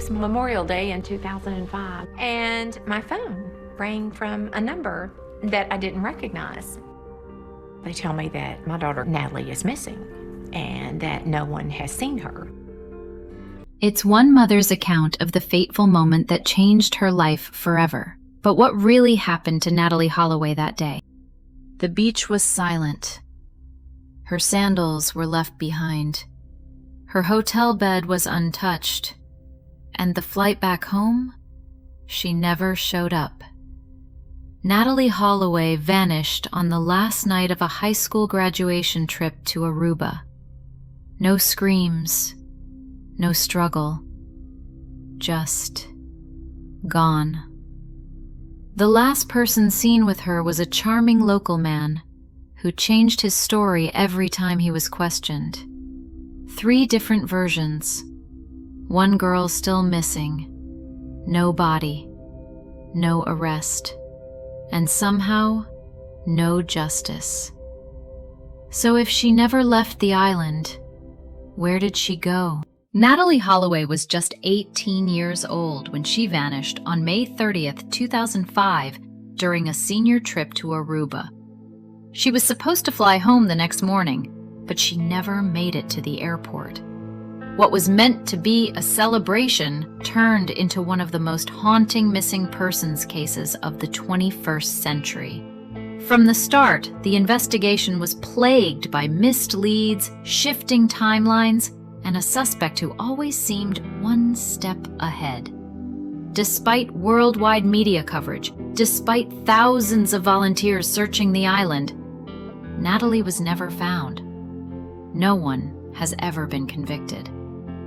was Memorial Day in 2005, and my phone rang from a number that I didn't recognize. They tell me that my daughter Natalee is missing and that no one has seen her. It's one mother's account of the fateful moment that changed her life forever. But what really happened to Natalee Holloway that day? The beach was silent. Her sandals were left behind. Her hotel bed was untouched. And the flight back home? She never showed up. Natalee Holloway vanished on the last night of a high school graduation trip to Aruba. No screams, no struggle, just gone. The last person seen with her was a charming local man who changed his story every time he was questioned. 3 different versions. One girl still missing. No body. No arrest. And somehow, no justice. So if she never left the island, where did she go? Natalee Holloway was just 18 years old when she vanished on May 30th, 2005, during a senior trip to Aruba. She was supposed to fly home the next morning, but she never made it to the airport. What was meant to be a celebration turned into one of the most haunting missing persons cases of the 21st century. From the start, the investigation was plagued by missed leads, shifting timelines, and a suspect who always seemed one step ahead. Despite worldwide media coverage, despite thousands of volunteers searching the island, Natalee was never found. No one has ever been convicted.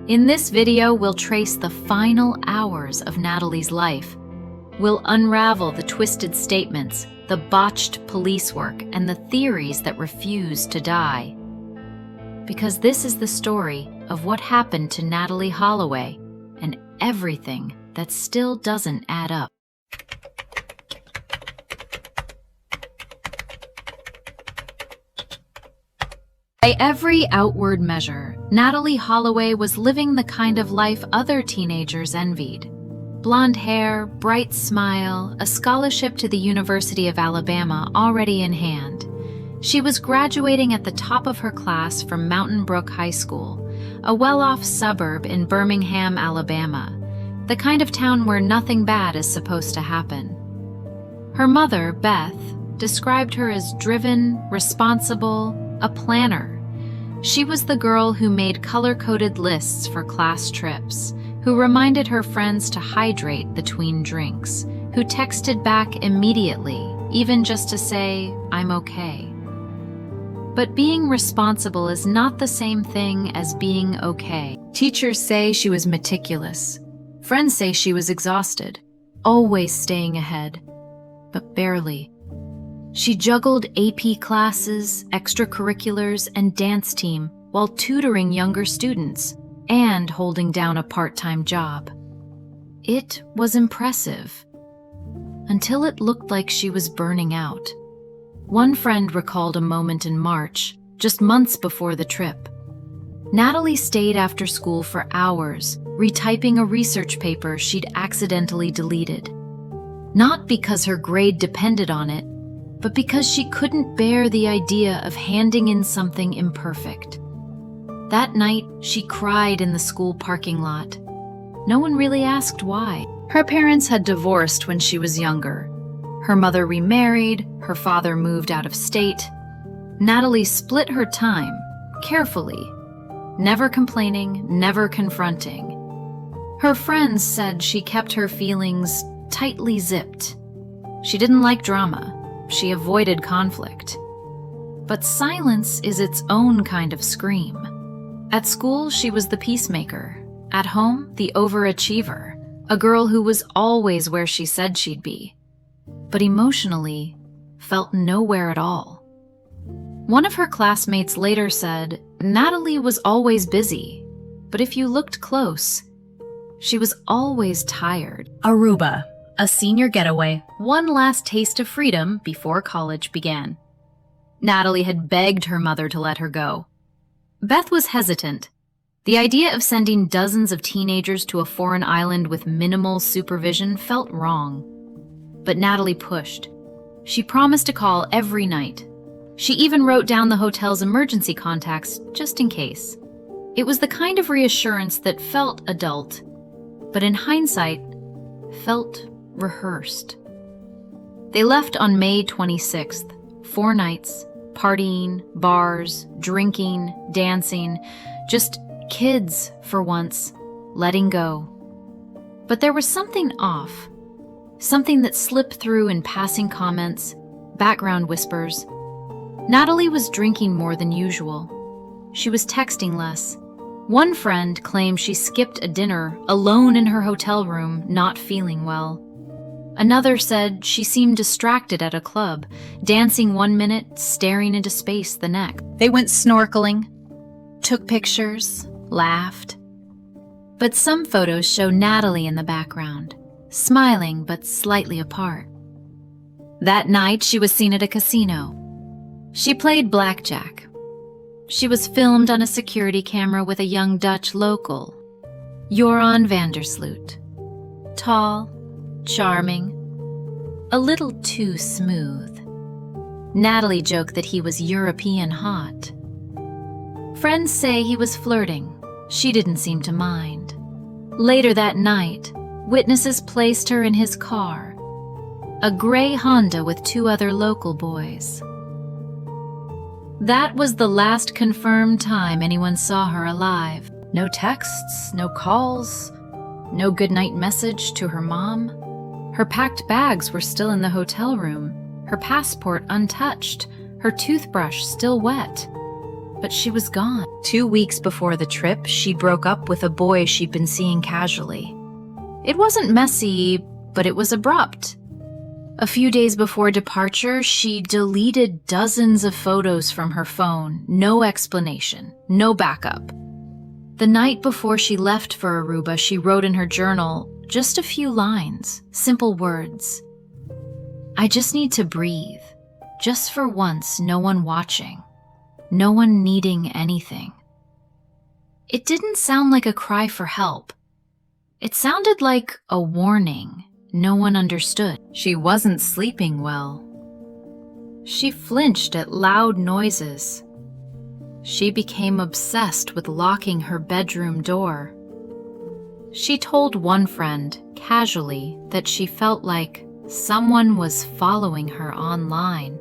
In this video, we'll trace the final hours of Natalee's life. We'll unravel the twisted statements, the botched police work, and the theories that refuse to die. Because this is the story of what happened to Natalee Holloway and everything that still doesn't add up. By every outward measure, Natalee Holloway was living the kind of life other teenagers envied. Blonde hair, bright smile, a scholarship to the University of Alabama already in hand. She was graduating at the top of her class from Mountain Brook High School, a well-off suburb in Birmingham, Alabama, the kind of town where nothing bad is supposed to happen. Her mother, Beth, described her as driven, responsible, a planner. She was the girl who made color-coded lists for class trips, who reminded her friends to hydrate between drinks, who texted back immediately, even just to say, "I'm okay." But being responsible is not the same thing as being okay. Teachers say she was meticulous. Friends say she was exhausted, always staying ahead, but barely. She juggled AP classes, extracurriculars, and dance team while tutoring younger students and holding down a part-time job. It was impressive, until it looked like she was burning out. One friend recalled a moment in March, just months before the trip. Natalee stayed after school for hours, retyping a research paper she'd accidentally deleted. Not because her grade depended on it, but because she couldn't bear the idea of handing in something imperfect. That night, she cried in the school parking lot. No one really asked why. Her parents had divorced when she was younger. Her mother remarried, her father moved out of state. Natalee split her time, carefully, never complaining, never confronting. Her friends said she kept her feelings tightly zipped. She didn't like drama. She avoided conflict. But silence is its own kind of scream. At school, she was the peacemaker. At home, the overachiever, a girl who was always where she said she'd be, but emotionally felt nowhere at all. One of her classmates later said, Natalee was always busy, but if you looked close, she was always tired. Aruba, a senior getaway. One last taste of freedom before college began. Natalee had begged her mother to let her go. Beth was hesitant. The idea of sending dozens of teenagers to a foreign island with minimal supervision felt wrong. But Natalee pushed. She promised to call every night. She even wrote down the hotel's emergency contacts just in case. It was the kind of reassurance that felt adult, but in hindsight, felt rehearsed. They left on May 26th, 4 nights, partying, bars, drinking, dancing, just kids for once, letting go. But there was something off, something that slipped through in passing comments, background whispers. Natalee was drinking more than usual. She was texting less. One friend claimed she skipped a dinner alone in her hotel room, not feeling well. Another said she seemed distracted at a club, dancing 1 minute, staring into space the next. They went snorkeling, took pictures, laughed. But some photos show Natalee in the background, smiling but slightly apart. That night, she was seen at a casino. She played blackjack. She was filmed on a security camera with a young Dutch local, Joran van der Sloot. Tall, charming, a little too smooth. Natalee joked that he was European hot. Friends say he was flirting. She didn't seem to mind. Later that night, witnesses placed her in his car, a gray Honda with 2 other local boys. That was the last confirmed time anyone saw her alive. No texts, no calls, no goodnight message to her mom. Her packed bags were still in the hotel room, her passport untouched, her toothbrush still wet. But she was gone. 2 weeks before the trip, she broke up with a boy she'd been seeing casually. It wasn't messy, but it was abrupt. A few days before departure, she deleted dozens of photos from her phone, no explanation, no backup. The night before she left for Aruba, she wrote in her journal just a few lines, simple words. I just need to breathe, just for once, no one watching, no one needing anything. It didn't sound like a cry for help. It sounded like a warning. No one understood. She wasn't sleeping well. She flinched at loud noises. She became obsessed with locking her bedroom door. She told one friend, casually, that she felt like someone was following her online.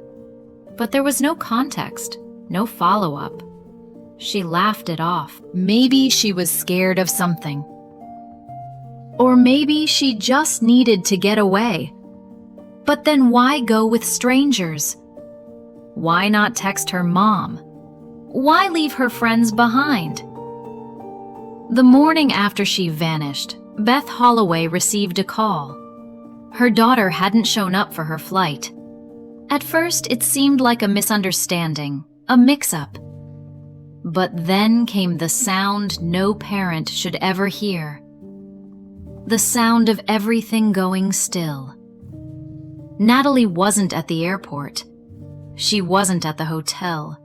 But there was no context, no follow-up. She laughed it off. Maybe she was scared of something. Or maybe she just needed to get away. But then why go with strangers? Why not text her mom? Why leave her friends behind? The morning after she vanished, Beth Holloway received a call. Her daughter hadn't shown up for her flight. At first, it seemed like a misunderstanding, a mix-up. But then came the sound no parent should ever hear. The sound of everything going still. Natalee wasn't at the airport. She wasn't at the hotel.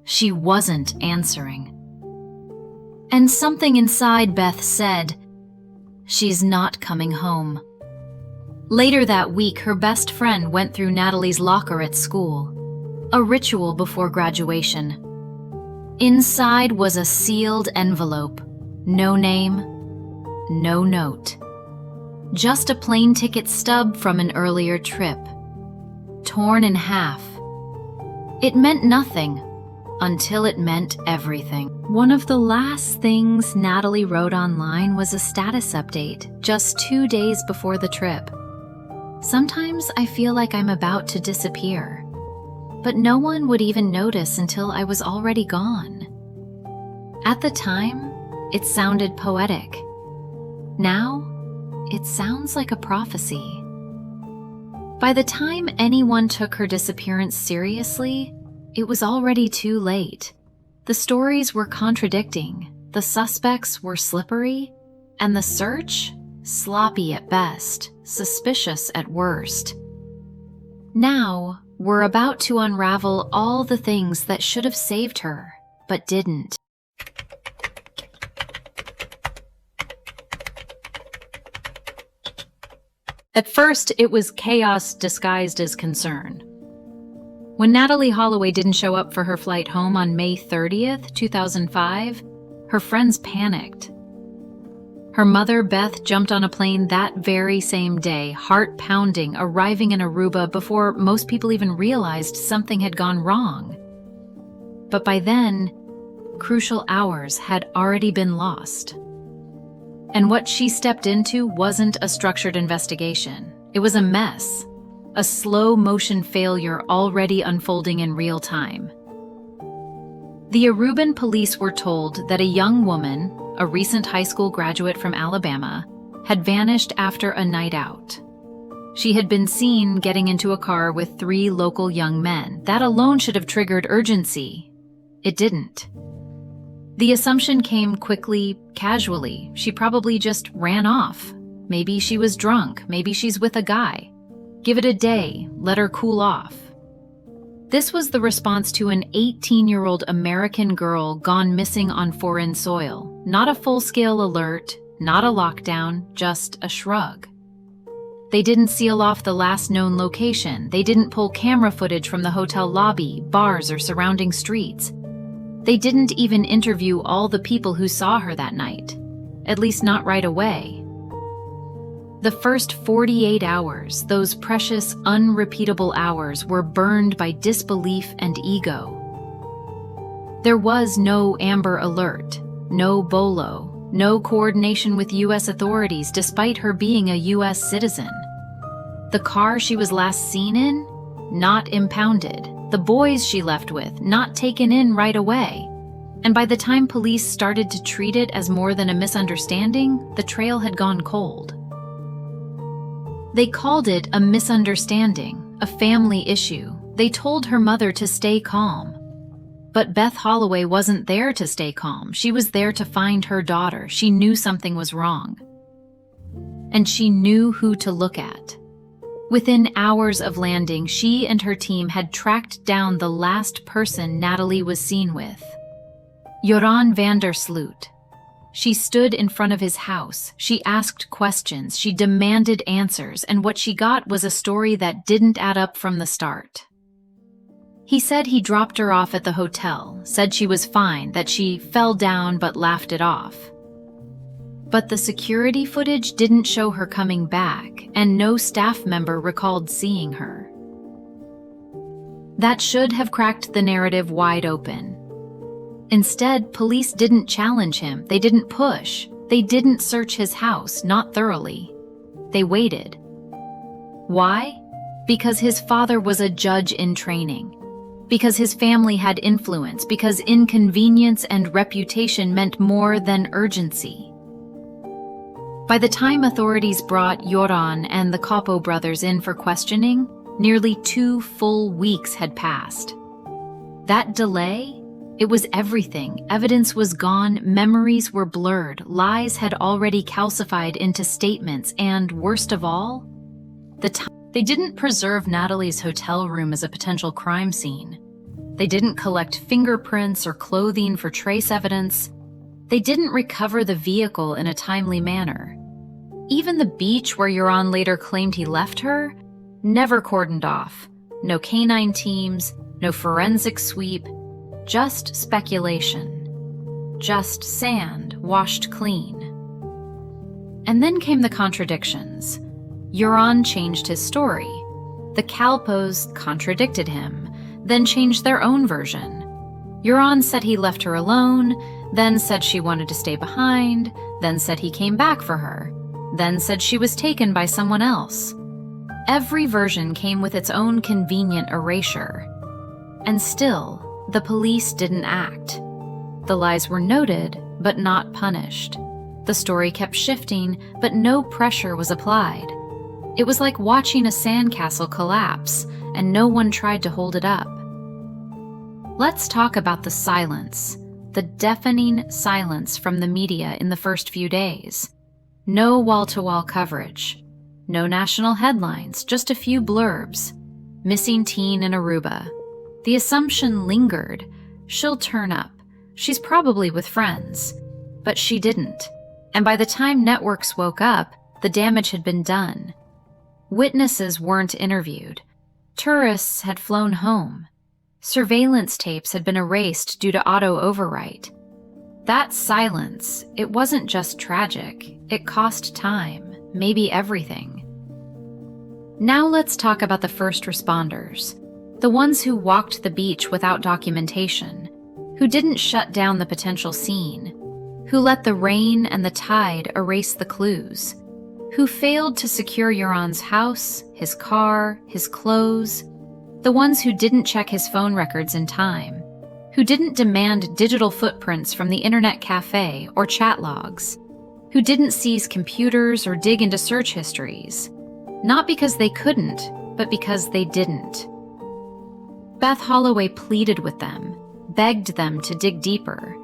She wasn't answering. And something inside Beth said, she's not coming home. Later that week, her best friend went through Natalee's locker at school, a ritual before graduation. Inside was a sealed envelope, no name, no note. Just a plane ticket stub from an earlier trip, torn in half. It meant nothing until it meant everything. One of the last things Natalee wrote online was a status update just 2 days before the trip. Sometimes I feel like I'm about to disappear, but no one would even notice until I was already gone. At the time, it sounded poetic. Now, it sounds like a prophecy. By the time anyone took her disappearance seriously, it was already too late. The stories were contradicting, the suspects were slippery, and the search, sloppy at best, suspicious at worst. Now, we're about to unravel all the things that should have saved her, but didn't. At first, it was chaos disguised as concern. When Natalee Holloway didn't show up for her flight home on May 30th, 2005, her friends panicked. Her mother, Beth, jumped on a plane that very same day, heart pounding, arriving in Aruba before most people even realized something had gone wrong. But by then, crucial hours had already been lost. And what she stepped into wasn't a structured investigation. It was a mess, a slow-motion failure already unfolding in real time. The Aruban police were told that a young woman, a recent high school graduate from Alabama, had vanished after a night out. She had been seen getting into a car with 3 local young men. That alone should have triggered urgency. It didn't. The assumption came quickly, casually. She probably just ran off. Maybe she was drunk. Maybe she's with a guy. Give it a day. Let her cool off. This was the response to an 18-year-old American girl gone missing on foreign soil. Not a full-scale alert, not a lockdown, just a shrug. They didn't seal off the last known location. They didn't pull camera footage from the hotel lobby, bars, or surrounding streets. They didn't even interview all the people who saw her that night, at least not right away. The first 48 hours, those precious, unrepeatable hours, were burned by disbelief and ego. There was no Amber Alert, no BOLO, no coordination with U.S. authorities despite her being a U.S. citizen. The car she was last seen in, not impounded. The boys she left with, not taken in right away. And by the time police started to treat it as more than a misunderstanding, the trail had gone cold. They called it a misunderstanding, a family issue. They told her mother to stay calm. But Beth Holloway wasn't there to stay calm. She was there to find her daughter. She knew something was wrong. And she knew who to look at. Within hours of landing, she and her team had tracked down the last person Natalee was seen with. Joran van der Sloot. She stood in front of his house. She asked questions. She demanded answers. And what she got was a story that didn't add up from the start. He said he dropped her off at the hotel, said she was fine, that she fell down but laughed it off. But the security footage didn't show her coming back, and no staff member recalled seeing her. That should have cracked the narrative wide open. Instead, police didn't challenge him. They didn't push. They didn't search his house, not thoroughly. They waited. Why? Because his father was a judge in training. Because his family had influence. Because inconvenience and reputation meant more than urgency. By the time authorities brought Joran and the Capo brothers in for questioning, nearly 2 full weeks had passed. That delay? It was everything. Evidence was gone, memories were blurred, lies had already calcified into statements, and worst of all, they didn't preserve Natalee's hotel room as a potential crime scene. They didn't collect fingerprints or clothing for trace evidence. They didn't recover the vehicle in a timely manner. Even the beach where Joran later claimed he left her, never cordoned off. No canine teams, no forensic sweep, just speculation. Just sand washed clean. And then came the contradictions. Joran changed his story. The Calpos contradicted him, then changed their own version. Joran said he left her alone, then said she wanted to stay behind, then said he came back for her, then said she was taken by someone else. Every version came with its own convenient erasure. And still, the police didn't act. The lies were noted, but not punished. The story kept shifting, but no pressure was applied. It was like watching a sandcastle collapse, and no one tried to hold it up. Let's talk about the silence, the deafening silence from the media in the first few days. No wall-to-wall coverage. No national headlines, just a few blurbs. Missing teen in Aruba. The assumption lingered. She'll turn up. She's probably with friends. But she didn't. And by the time networks woke up, the damage had been done. Witnesses weren't interviewed. Tourists had flown home. Surveillance tapes had been erased due to auto overwrite. That silence, it wasn't just tragic, it cost time, maybe everything. Now let's talk about the first responders, the ones who walked the beach without documentation, who didn't shut down the potential scene, who let the rain and the tide erase the clues, who failed to secure Euron's house, his car, his clothes, the ones who didn't check his phone records in time, who didn't demand digital footprints from the internet cafe or chat logs, who didn't seize computers or dig into search histories, not because they couldn't, but because they didn't. Beth Holloway pleaded with them, begged them to dig deeper.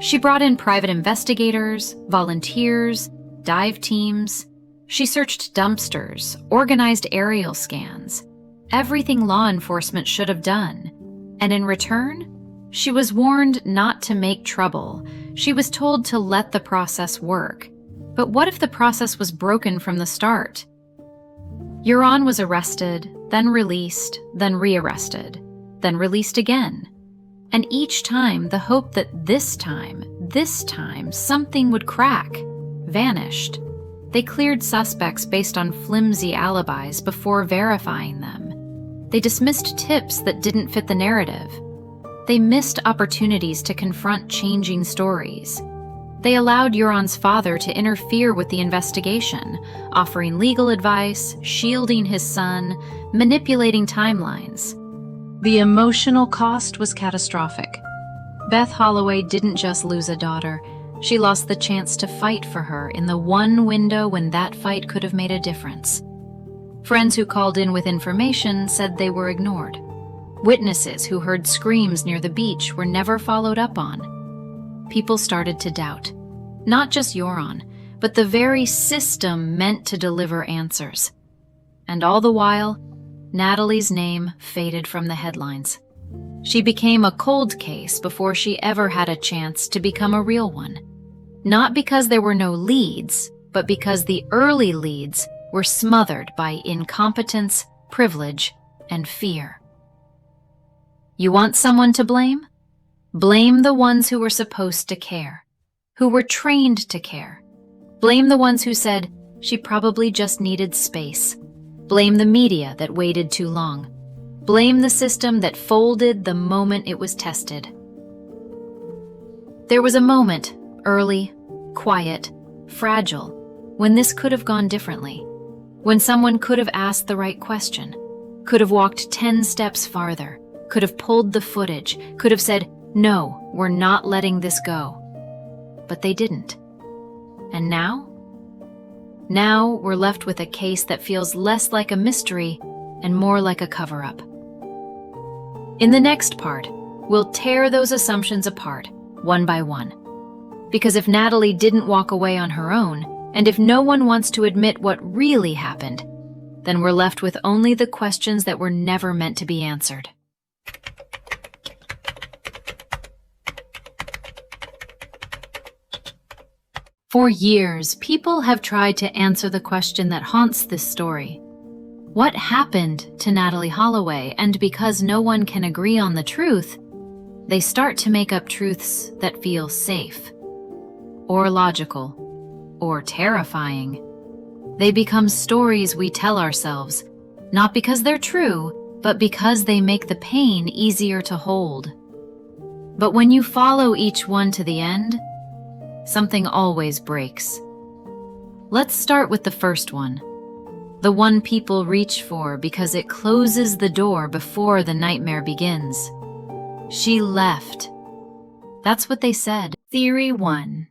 She brought in private investigators, volunteers, dive teams. She searched dumpsters, organized aerial scans, everything law enforcement should have done. And in return, she was warned not to make trouble. She was told to let the process work. But what if the process was broken from the start? Euron was arrested, then released, then rearrested, then released again. And each time, the hope that this time, something would crack, vanished. They cleared suspects based on flimsy alibis before verifying them. They dismissed tips that didn't fit the narrative. They missed opportunities to confront changing stories. They allowed Euron's father to interfere with the investigation, offering legal advice, shielding his son, manipulating timelines. The emotional cost was catastrophic. Beth Holloway didn't just lose a daughter. She lost the chance to fight for her in the one window when that fight could have made a difference. Friends who called in with information said they were ignored. Witnesses who heard screams near the beach were never followed up on. People started to doubt, not just Euron, but the very system meant to deliver answers. And all the while, Natalee's name faded from the headlines. She became a cold case before she ever had a chance to become a real one. Not because there were no leads, but because the early leads were smothered by incompetence, privilege, and fear. You want someone to blame? Blame the ones who were supposed to care, who were trained to care. Blame the ones who said she probably just needed space. Blame the media that waited too long. Blame the system that folded the moment it was tested. There was a moment, early, quiet, fragile, when this could have gone differently. When someone could have asked the right question, could have walked 10 steps farther, could have pulled the footage, could have said, "No, we're not letting this go." But they didn't. And now? Now we're left with a case that feels less like a mystery and more like a cover-up. In the next part, we'll tear those assumptions apart, one by one. Because if Natalee didn't walk away on her own, and if no one wants to admit what really happened, then we're left with only the questions that were never meant to be answered. For years, people have tried to answer the question that haunts this story. What happened to Natalee Holloway? And because no one can agree on the truth, they start to make up truths that feel safe, or logical, or terrifying. They become stories we tell ourselves, not because they're true, but because they make the pain easier to hold. But when you follow each one to the end, something always breaks. Let's start with the first one. The one people reach for because it closes the door before the nightmare begins. She left. That's what they said. Theory 1.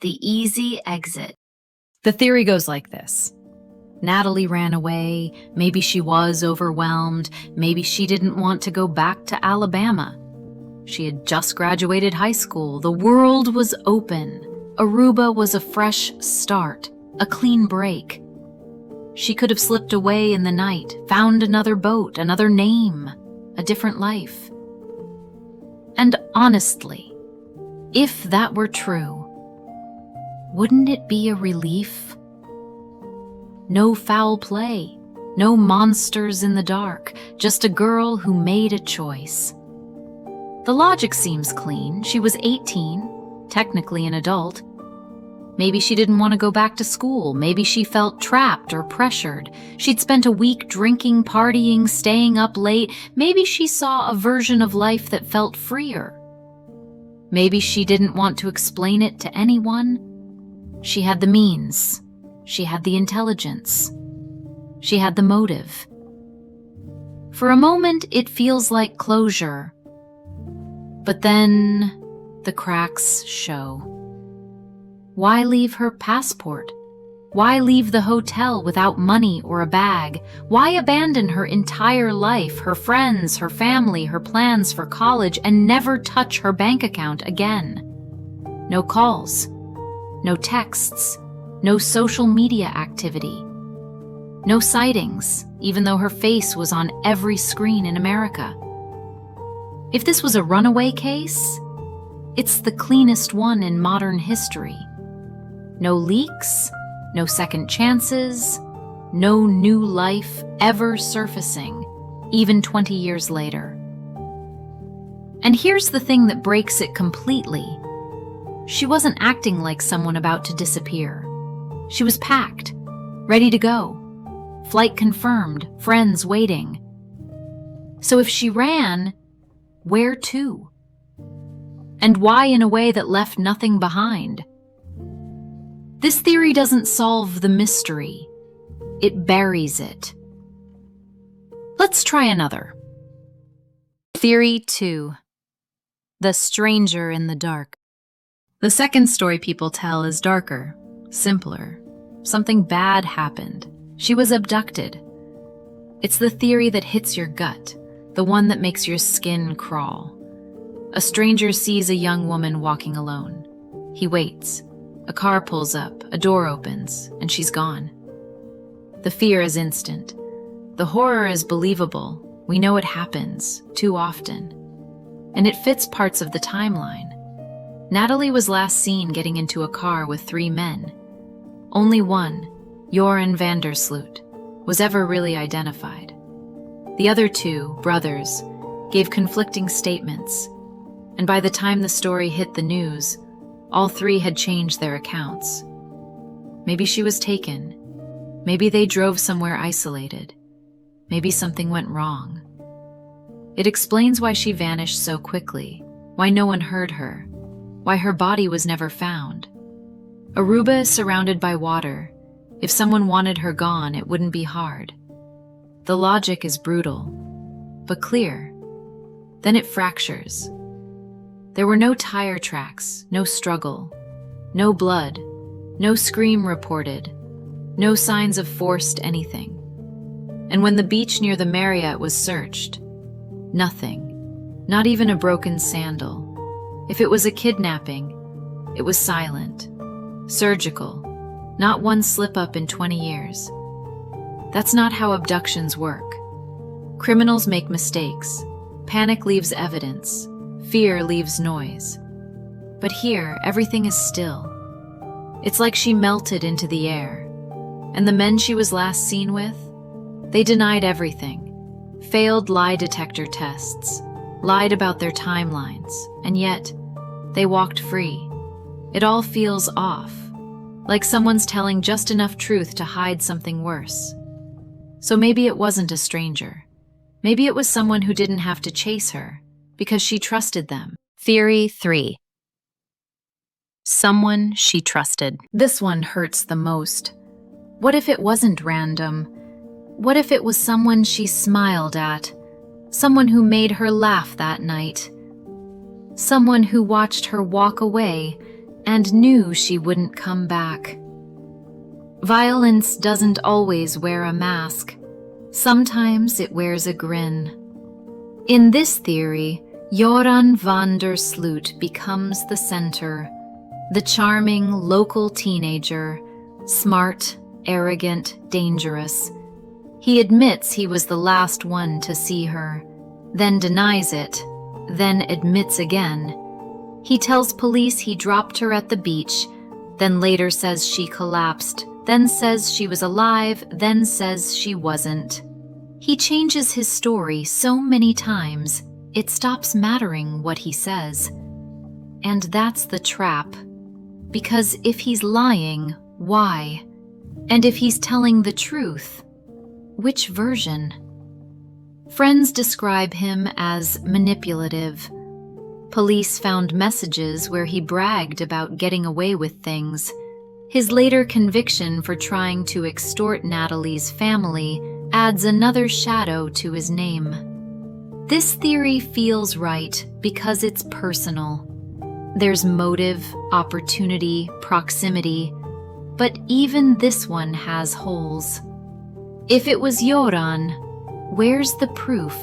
The easy exit. The theory goes like this. Natalee ran away. Maybe she was overwhelmed. Maybe she didn't want to go back to Alabama. She had just graduated high school. The world was open. Aruba was a fresh start, a clean break. She could have slipped away in the night, found another boat, another name, a different life. And honestly, if that were true, wouldn't it be a relief? No foul play, No monsters in the dark, just a girl who made a choice. The logic seems clean. She was 18, technically an adult. Maybe she didn't want to go back to school. Maybe she felt trapped or pressured. She'd spent a week drinking, partying, staying up late. Maybe she saw a version of life that felt freer. Maybe she didn't want to explain it to anyone. She had the means. She had the intelligence. She had the motive. For a moment, it feels like closure. But then the cracks show. Why leave her passport? Why leave the hotel without money or a bag? Why abandon her entire life, her friends, her family, her plans for college, and never touch her bank account again? No calls, no texts, no social media activity, no sightings, even though her face was on every screen in America. If this was a runaway case, it's the cleanest one in modern history. No leaks, no second chances, no new life ever surfacing, even 20 years later. And here's the thing that breaks it completely. She wasn't acting like someone about to disappear. She was packed, ready to go. Flight confirmed, friends waiting. So if she ran, where to? And why in a way that left nothing behind? This theory doesn't solve the mystery. It buries it. Let's try another. Theory 2. The stranger in the dark. The second story people tell is darker, simpler. Something bad happened. She was abducted. It's the theory that hits your gut, the one that makes your skin crawl. A stranger sees a young woman walking alone. He waits. A car pulls up, a door opens, and she's gone. The fear is instant. The horror is believable. We know it happens too often. And it fits parts of the timeline. Natalee was last seen getting into a car with 3 men. Only one, Joran van der Sloot, was ever really identified. The other 2, brothers, gave conflicting statements, and by the time the story hit the news, all 3 had changed their accounts. Maybe she was taken. Maybe they drove somewhere isolated. Maybe something went wrong. It explains why she vanished so quickly, why no one heard her, why her body was never found. Aruba is surrounded by water. If someone wanted her gone, it wouldn't be hard. The logic is brutal, but clear. Then it fractures. There were no tire tracks, no struggle, no blood, no scream reported, no signs of forced anything. And when the beach near the Marriott was searched, nothing, not even a broken sandal. If it was a kidnapping, it was silent, surgical, not one slip-up in 20 years. That's not how abductions work. Criminals make mistakes. Panic leaves evidence. Fear leaves noise. But here, everything is still. It's like she melted into the air. And the men she was last seen with? They denied everything. Failed lie detector tests. Lied about their timelines. And yet, they walked free. It all feels off. Like someone's telling just enough truth to hide something worse. So maybe it wasn't a stranger. Maybe it was someone who didn't have to chase her, because she trusted them. Theory 3. Someone she trusted. This one hurts the most. What if it wasn't random? What if it was someone she smiled at? Someone who made her laugh that night? Someone who watched her walk away and knew she wouldn't come back. Violence doesn't always wear a mask. Sometimes it wears a grin. In this theory, Joran van der Sloot becomes the center, the charming local teenager, smart, arrogant, dangerous. He admits he was the last one to see her, then denies it, then admits again. He tells police he dropped her at the beach, then later says she collapsed, then says she was alive, then says she wasn't. He changes his story so many times, it stops mattering what he says. And that's the trap. Because if he's lying, why? And if he's telling the truth, which version? Friends describe him as manipulative. Police found messages where he bragged about getting away with things. His later conviction for trying to extort Natalee's family adds another shadow to his name. This theory feels right because it's personal. There's motive, opportunity, proximity, but even this one has holes. If it was Joran, where's the proof?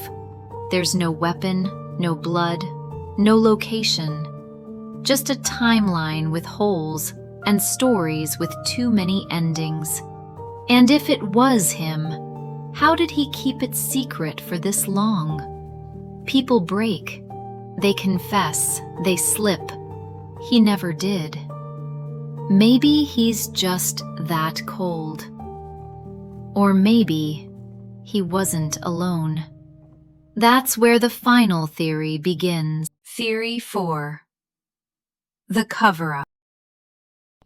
There's no weapon, no blood, no location. Just a timeline with holes and stories with too many endings. And if it was him, how did he keep it secret for this long? People break. They confess. They slip. He never did. Maybe he's just that cold. Or maybe he wasn't alone. That's where the final theory begins. Theory 4. The cover-up.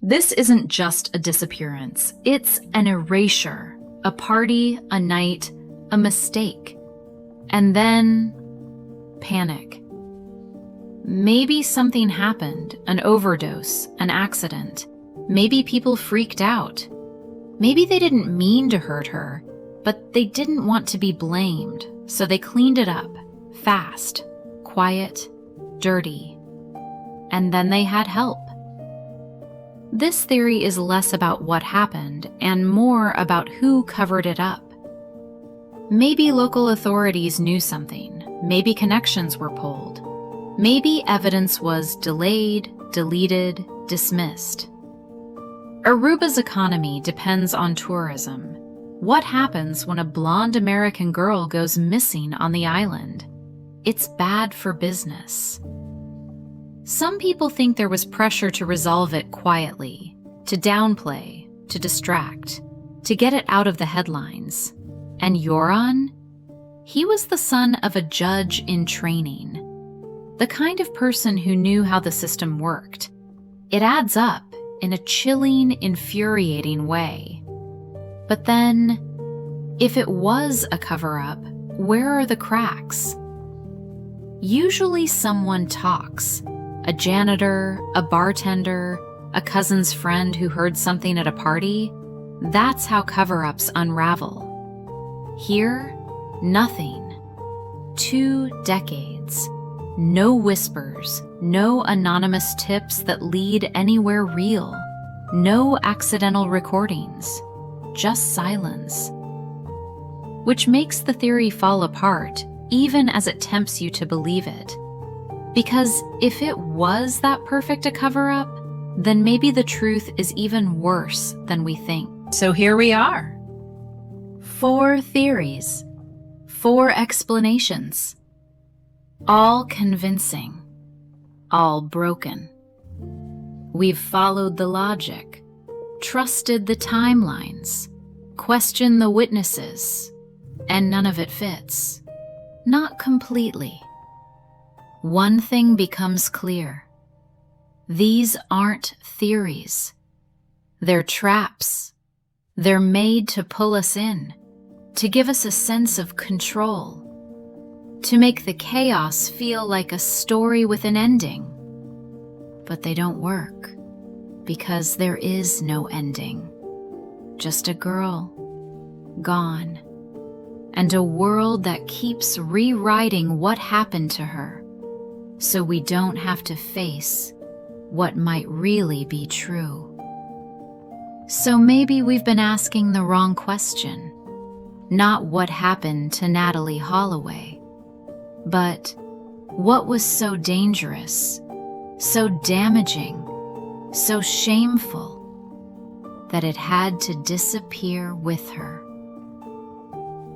This isn't just a disappearance. It's an erasure. A party, a night, a mistake. And then panic. Maybe something happened, an overdose, an accident. Maybe people freaked out. Maybe they didn't mean to hurt her, but they didn't want to be blamed, so they cleaned it up, fast, quiet, dirty. And then they had help. This theory is less about what happened and more about who covered it up. Maybe local authorities knew something. Maybe connections were pulled. Maybe evidence was delayed, deleted, dismissed. Aruba's economy depends on tourism. What happens when a blonde American girl goes missing on the island? It's bad for business. Some people think there was pressure to resolve it quietly, to downplay, to distract, to get it out of the headlines. And Joran? He was the son of a judge in training. The kind of person who knew how the system worked. It adds up in a chilling, infuriating way. But then, if it was a cover-up, where are the cracks? Usually someone talks. A janitor, a bartender, a cousin's friend who heard something at a party. That's how cover-ups unravel. Here, nothing. 2 decades. No whispers, no anonymous tips that lead anywhere real. No accidental recordings. Just silence. Which makes the theory fall apart, even as it tempts you to believe it. Because if it was that perfect a cover-up, then maybe the truth is even worse than we think. So here we are. 4 theories, 4 explanations. All convincing, all broken. We've followed the logic, trusted the timelines, questioned the witnesses, and none of it fits. Not completely. One thing becomes clear. These aren't theories. They're traps. They're made to pull us in, to give us a sense of control, to make the chaos feel like a story with an ending. But they don't work, because there is no ending. Just a girl, gone, and a world that keeps rewriting what happened to her, so we don't have to face what might really be true. So maybe we've been asking the wrong question. Not what happened to Natalee Holloway, but what was so dangerous, so damaging, so shameful, that it had to disappear with her.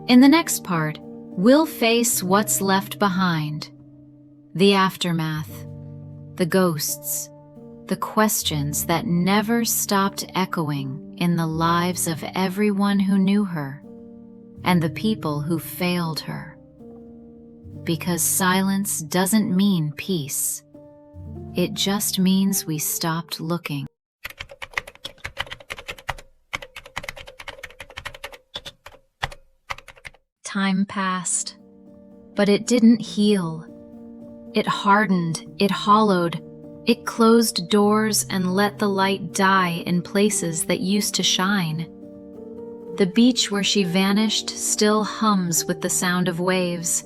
In the next part, we'll face what's left behind, the aftermath, the ghosts, the questions that never stopped echoing in the lives of everyone who knew her and the people who failed her. Because silence doesn't mean peace. It just means we stopped looking. Time passed, but it didn't heal. It hardened, it hollowed, it closed doors and let the light die in places that used to shine. The beach where she vanished still hums with the sound of waves.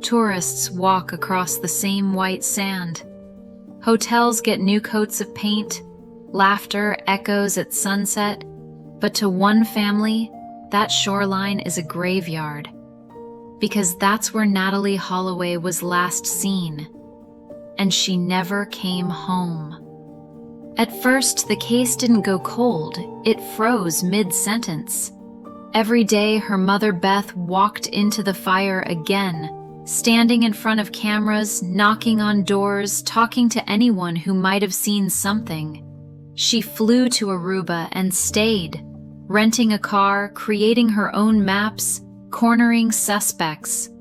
Tourists walk across the same white sand. Hotels get new coats of paint. Laughter echoes at sunset. But to one family, that shoreline is a graveyard. Because that's where Natalee Holloway was last seen. And she never came home. At first, the case didn't go cold. It froze mid-sentence. Every day, her mother Beth walked into the fire again, standing in front of cameras, knocking on doors, talking to anyone who might have seen something. She flew to Aruba and stayed, renting a car, creating her own maps, cornering suspects.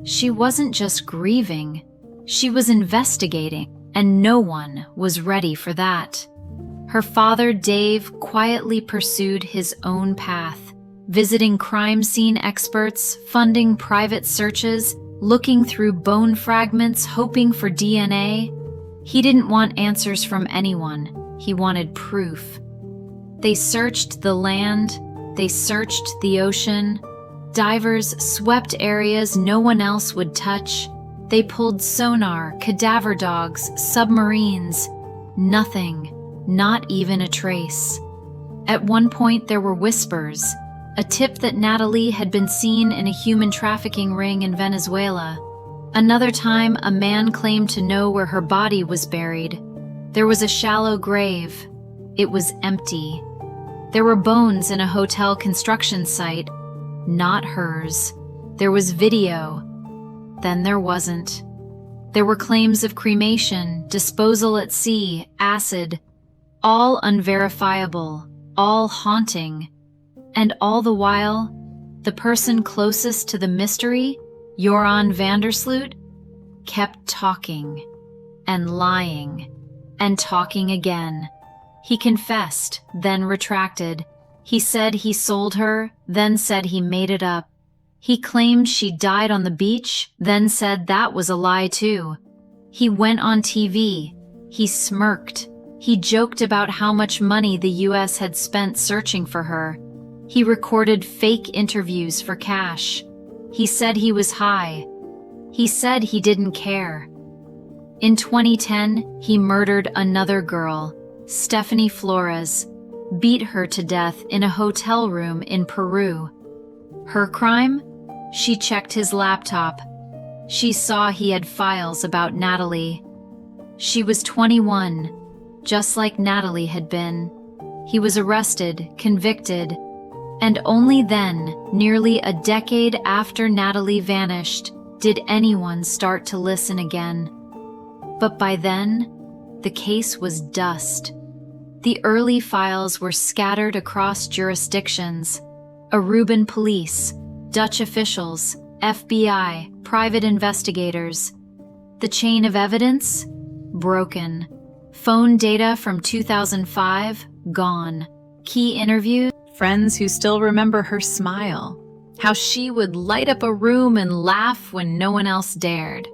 She wasn't just grieving, she was investigating, and no one was ready for that. Her father, Dave, quietly pursued his own path, visiting crime scene experts, funding private searches, looking through bone fragments, hoping for DNA. He didn't want answers from anyone. He wanted proof. They searched the land. They searched the ocean. Divers swept areas no one else would touch. They pulled sonar, cadaver dogs, submarines. Nothing, not even a trace. At one point, there were whispers, a tip that Natalee had been seen in a human trafficking ring in Venezuela. Another time, a man claimed to know where her body was buried. There was a shallow grave. It was empty. There were bones in a hotel construction site. Not hers. There was video. Then there wasn't. There were claims of cremation, disposal at sea, acid, all unverifiable, all haunting. And all the while, the person closest to the mystery, Joran Vandersloot, kept talking and lying and talking again. He confessed, then retracted. He said he sold her, then said he made it up. He claimed she died on the beach, then said that was a lie too. He went on TV. He smirked. He joked about how much money the US had spent searching for her. He recorded fake interviews for cash. He said he was high. He said he didn't care. In 2010, he murdered another girl, Stephanie Flores, beat her to death in a hotel room in Peru. Her crime? She checked his laptop. She saw he had files about Natalee. She was 21, just like Natalee had been. He was arrested, convicted, and only then, nearly a decade after Natalee vanished, did anyone start to listen again. But by then, the case was dust. The early files were scattered across jurisdictions. Aruban police, Dutch officials, FBI, private investigators. The chain of evidence? Broken. Phone data from 2005? Gone. Key interviews? Friends who still remember her smile. How she would light up a room and laugh when no one else dared.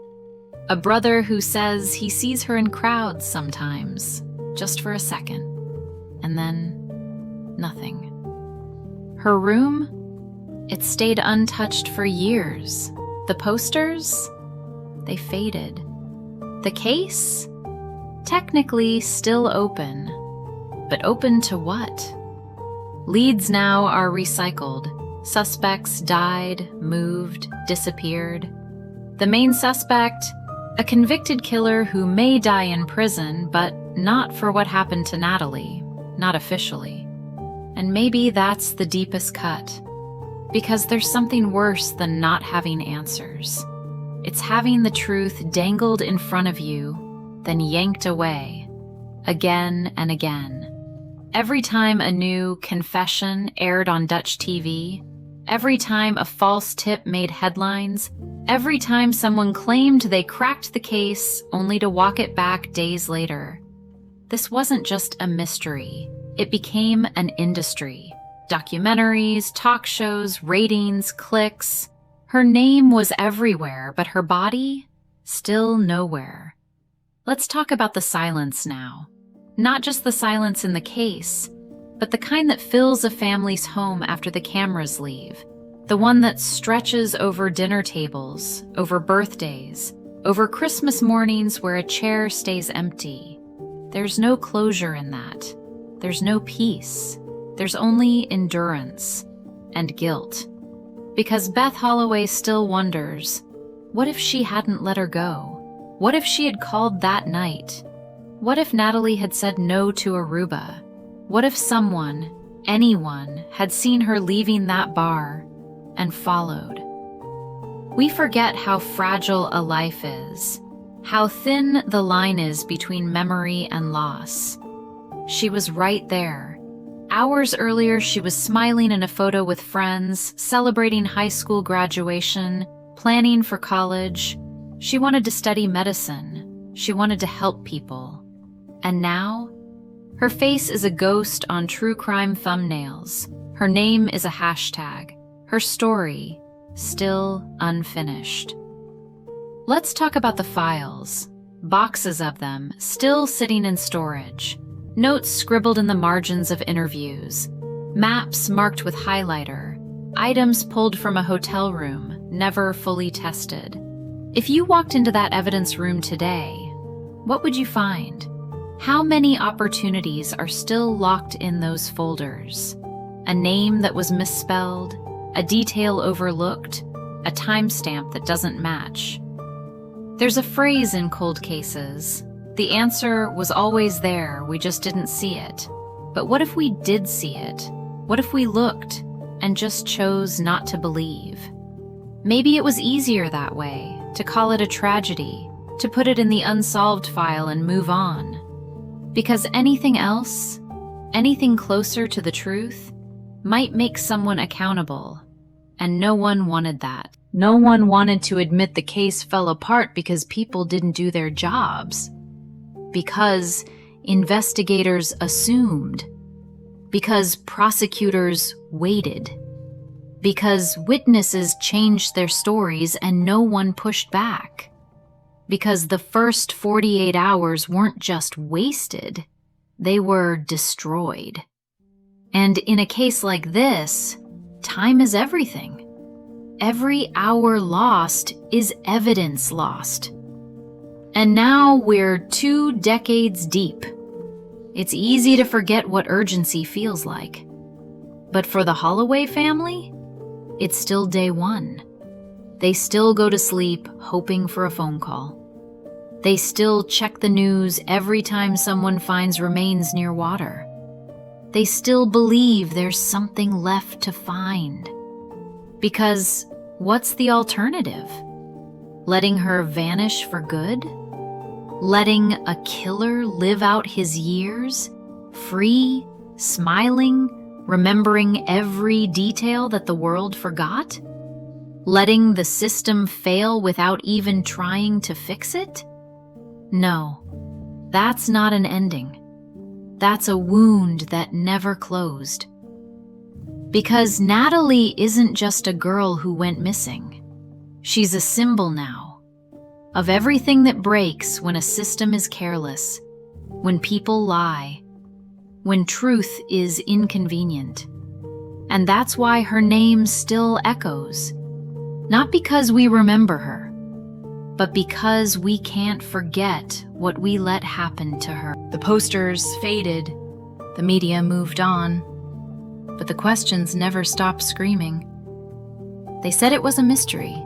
A brother who says he sees her in crowds sometimes, just for a second. And then, nothing. Her room? It stayed untouched for years. The posters? They faded. The case? Technically still open. But open to what? Leads now are recycled. Suspects died, moved, disappeared. The main suspect? A convicted killer who may die in prison, but not for what happened to Natalee. Not officially. And maybe that's the deepest cut. Because there's something worse than not having answers. It's having the truth dangled in front of you, then yanked away. again and again. Every time a new confession aired on Dutch TV, every time a false tip made headlines, every time someone claimed they cracked the case only to walk it back days later. This wasn't just a mystery. It became an industry. Documentaries, talk shows, ratings, clicks. Her name was everywhere, but her body, still nowhere. Let's talk about the silence now. Not just the silence in the case, but the kind that fills a family's home after the cameras leave. The one that stretches over dinner tables, over birthdays, over Christmas mornings where a chair stays empty. There's no closure in that. There's no peace. There's only endurance and guilt. Because Beth Holloway still wonders, what if she hadn't let her go? What if she had called that night? What if Natalee had said no to Aruba? What if someone, anyone, had seen her leaving that bar and followed? We forget how fragile a life is, how thin the line is between memory and loss. She was right there. Hours earlier, she was smiling in a photo with friends, celebrating high school graduation, planning for college. She wanted to study medicine. She wanted to help people. And now, her face is a ghost on true crime thumbnails. Her name is a hashtag. Her story, still unfinished. Let's talk about the files. Boxes of them, still sitting in storage. Notes scribbled in the margins of interviews. Maps marked with highlighter. Items pulled from a hotel room, never fully tested. If you walked into that evidence room today, what would you find? How many opportunities are still locked in those folders? A name that was misspelled, a detail overlooked, a timestamp that doesn't match. There's a phrase in cold cases. The answer was always there, we just didn't see it. But what if we did see it? What if we looked and just chose not to believe? Maybe it was easier that way, to call it a tragedy, to put it in the unsolved file and move on. Because anything else, anything closer to the truth, might make someone accountable. And no one wanted that. No one wanted to admit the case fell apart because people didn't do their jobs. Because investigators assumed. Because prosecutors waited. Because witnesses changed their stories and no one pushed back. Because the first 48 hours weren't just wasted, they were destroyed. And in a case like this, time is everything. Every hour lost is evidence lost. And now we're 2 decades deep. It's easy to forget what urgency feels like. But for the Holloway family, it's still day one. They still go to sleep hoping for a phone call. They still check the news every time someone finds remains near water. They still believe there's something left to find. Because what's the alternative? Letting her vanish for good? Letting a killer live out his years, free, smiling, remembering every detail that the world forgot? Letting the system fail without even trying to fix it? No, that's not an ending. That's a wound that never closed. Because Natalee isn't just a girl who went missing. She's a symbol now of everything that breaks when a system is careless, when people lie, when truth is inconvenient. And that's why her name still echoes. Not because we remember her, but because we can't forget what we let happen to her. The posters faded, the media moved on, but the questions never stopped screaming. They said it was a mystery,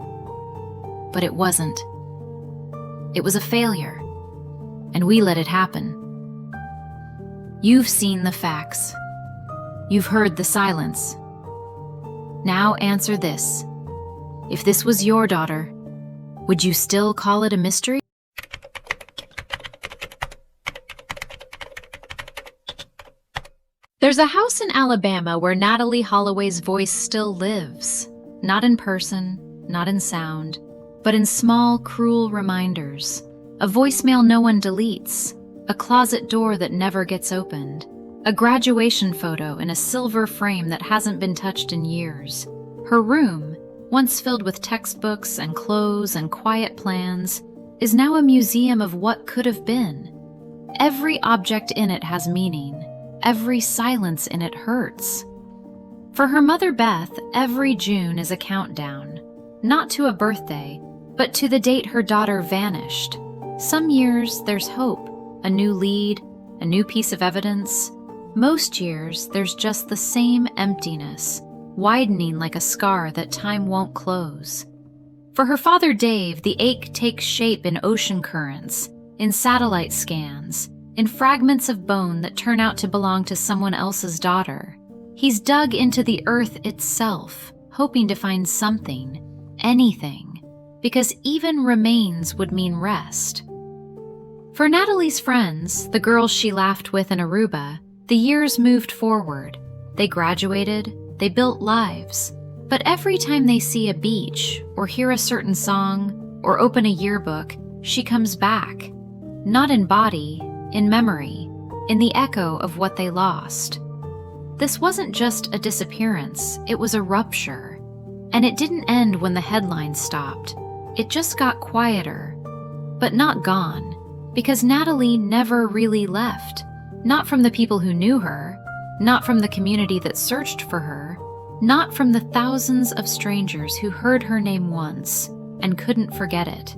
but it wasn't. It was a failure, and we let it happen. You've seen the facts. You've heard the silence. Now answer this. If this was your daughter, would you still call it a mystery? There's a house in Alabama where Natalee Holloway's voice still lives. Not in person, not in sound, but in small, cruel reminders. A voicemail no one deletes, a closet door that never gets opened, a graduation photo in a silver frame that hasn't been touched in years. Her room, once filled with textbooks and clothes and quiet plans, is now a museum of what could have been. Every object in it has meaning. Every silence in it hurts. For her mother Beth, every June is a countdown, not to a birthday, but to the date her daughter vanished. Some years there's hope, a new lead, a new piece of evidence. Most years there's just the same emptiness, widening like a scar that time won't close. For her father Dave, the ache takes shape in ocean currents, in satellite scans, in fragments of bone that turn out to belong to someone else's daughter. He's dug into the earth itself, hoping to find something, anything, because even remains would mean rest. For Natalee's friends, the girls she laughed with in Aruba, the years moved forward. They graduated, they built lives. But every time they see a beach, or hear a certain song, or open a yearbook, she comes back. Not in body, in memory, in the echo of what they lost. This wasn't just a disappearance, it was a rupture. And it didn't end when the headlines stopped. It just got quieter, but not gone, because Natalee never really left. Not from the people who knew her, not from the community that searched for her, not from the thousands of strangers who heard her name once and couldn't forget it.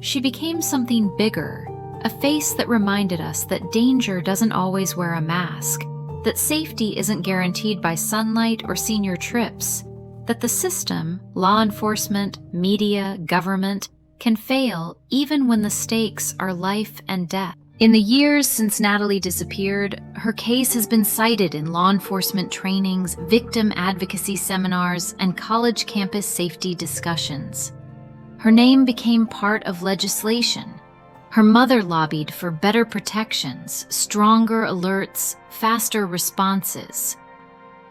She became something bigger, a face that reminded us that danger doesn't always wear a mask, that safety isn't guaranteed by sunlight or senior trips, that the system, law enforcement, media, government, can fail even when the stakes are life and death. In the years since Natalee disappeared, her case has been cited in law enforcement trainings, victim advocacy seminars, and college campus safety discussions. Her name became part of legislation. Her mother lobbied for better protections, stronger alerts, faster responses.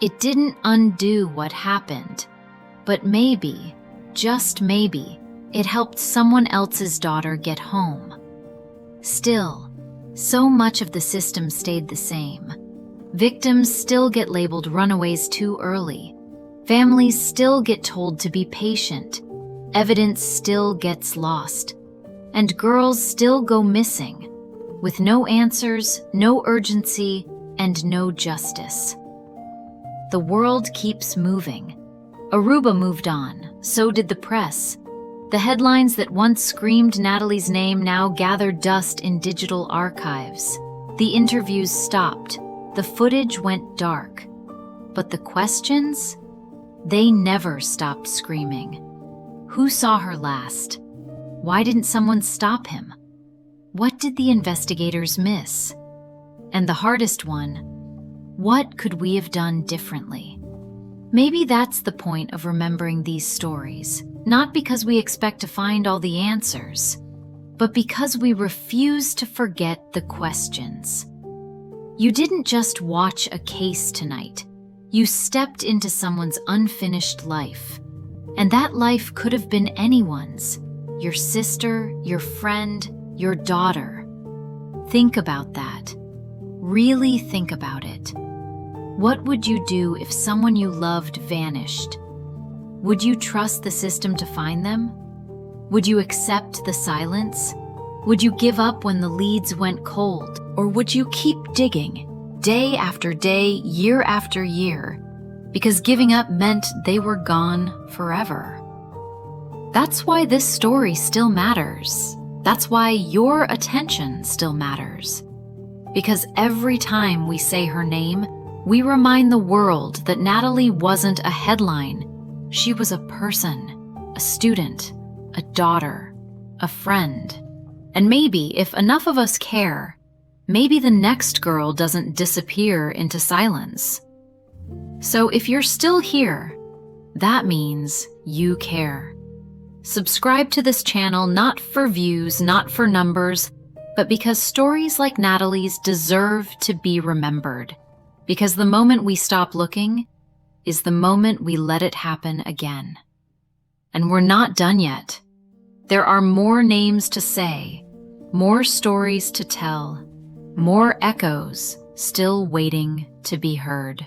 It didn't undo what happened, but maybe, just maybe, it helped someone else's daughter get home. Still, so much of the system stayed the same. Victims still get labeled runaways too early. Families still get told to be patient. Evidence still gets lost. And girls still go missing, with no answers, no urgency, and no justice. The world keeps moving. Aruba moved on, so did the press. The headlines that once screamed Natalee's name now gathered dust in digital archives. The interviews stopped. The footage went dark. But the questions? They never stopped screaming. Who saw her last? Why didn't someone stop him? What did the investigators miss? And the hardest one, what could we have done differently? Maybe that's the point of remembering these stories, not because we expect to find all the answers, but because we refuse to forget the questions. You didn't just watch a case tonight. You stepped into someone's unfinished life. And that life could have been anyone's. Your sister, your friend, your daughter. Think about that. Really think about it. What would you do if someone you loved vanished? Would you trust the system to find them? Would you accept the silence? Would you give up when the leads went cold? Or would you keep digging, day after day, year after year, because giving up meant they were gone forever? That's why this story still matters. That's why your attention still matters. Because every time we say her name, we remind the world that Natalee wasn't a headline. She was a person, a student, a daughter, a friend. And maybe if enough of us care, maybe the next girl doesn't disappear into silence. So if you're still here, that means you care. Subscribe to this channel not for views, not for numbers, but because stories like Natalee's deserve to be remembered. Because the moment we stop looking is the moment we let it happen again. And we're not done yet. There are more names to say, more stories to tell, more echoes still waiting to be heard.